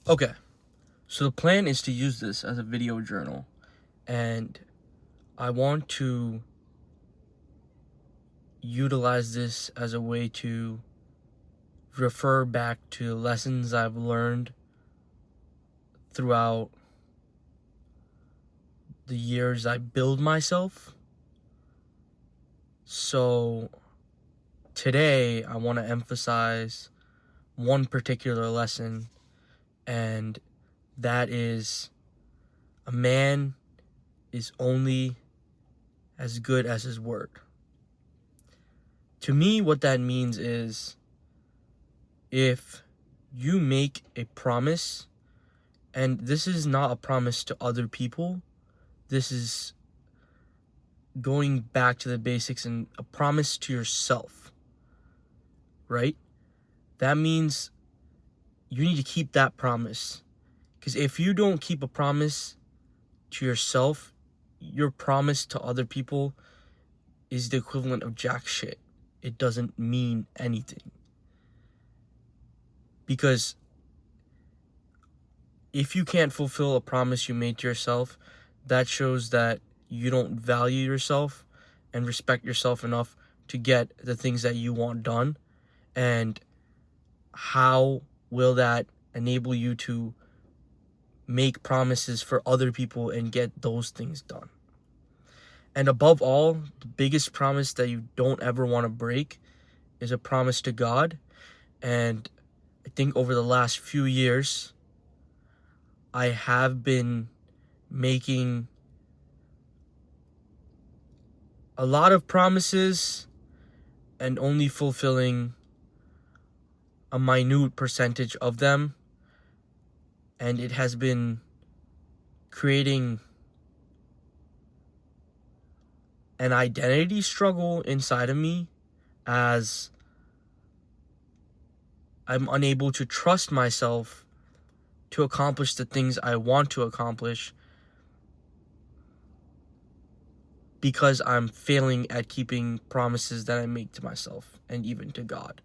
Okay, so the plan is to use this as a video journal, and I want to utilize this as a way to refer back to lessons I've learned throughout the years I build myself. So today I want to emphasize one particular lesson, and that is a man is only as good as his word. To me, what that means is if you make a promise, and this is not a promise to other people, this is going back to the basics and a promise to yourself, right? That means you need to keep that promise. Because if you don't keep a promise to yourself, your promise to other people is the equivalent of jack shit. It doesn't mean anything. Because if you can't fulfill a promise you made to yourself, that shows that you don't value yourself and respect yourself enough to get the things that you want done. And how will that enable you to make promises for other people and get those things done? And above all, the biggest promise that you don't ever want to break is a promise to God. And I think over the last few years, I have been making a lot of promises and only fulfilling a minute percentage of them. And it has been creating an identity struggle inside of me, as I'm unable to trust myself to accomplish the things I want to accomplish because I'm failing at keeping promises that I make to myself and even to God.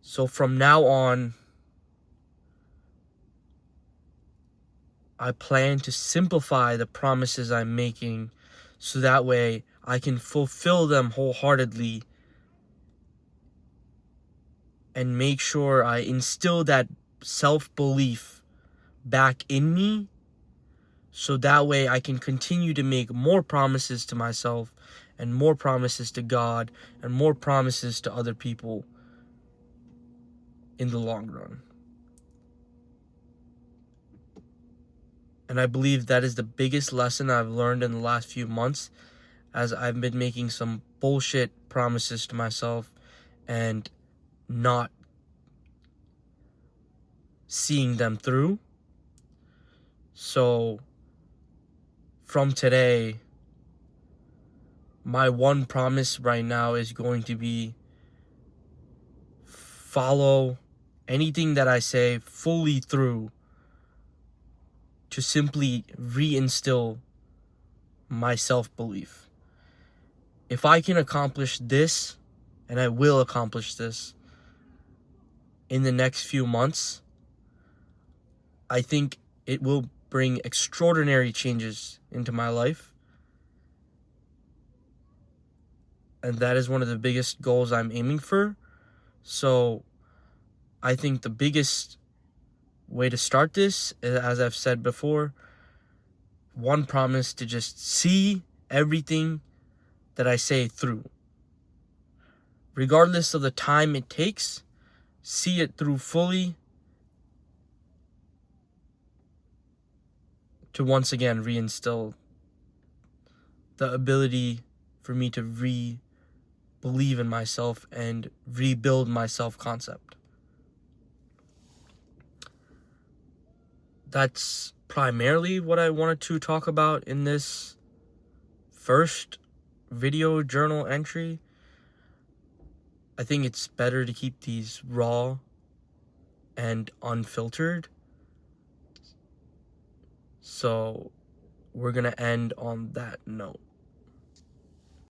So from now on, I plan to simplify the promises I'm making so that way I can fulfill them wholeheartedly and make sure I instill that self-belief back in me, so that way I can continue to make more promises to myself and more promises to God and more promises to other people in the long run. And I believe that is the biggest lesson I've learned in the last few months, as I've been making some bullshit promises to myself and not seeing them through. So from today, my one promise right now is going to be follow anything that I say fully through, to simply reinstill my self-belief. If I can accomplish this, and I will accomplish this in the next few months, I think it will bring extraordinary changes into my life. And that is one of the biggest goals I'm aiming for. So I think the biggest way to start this, as I've said before, one promise to just see everything that I say through. Regardless of the time it takes, see it through fully, to once again reinstill the ability for me to believe in myself and rebuild my self-concept. That's primarily what I wanted to talk about in this first video journal entry. I think it's better to keep these raw and unfiltered. So we're going to end on that note.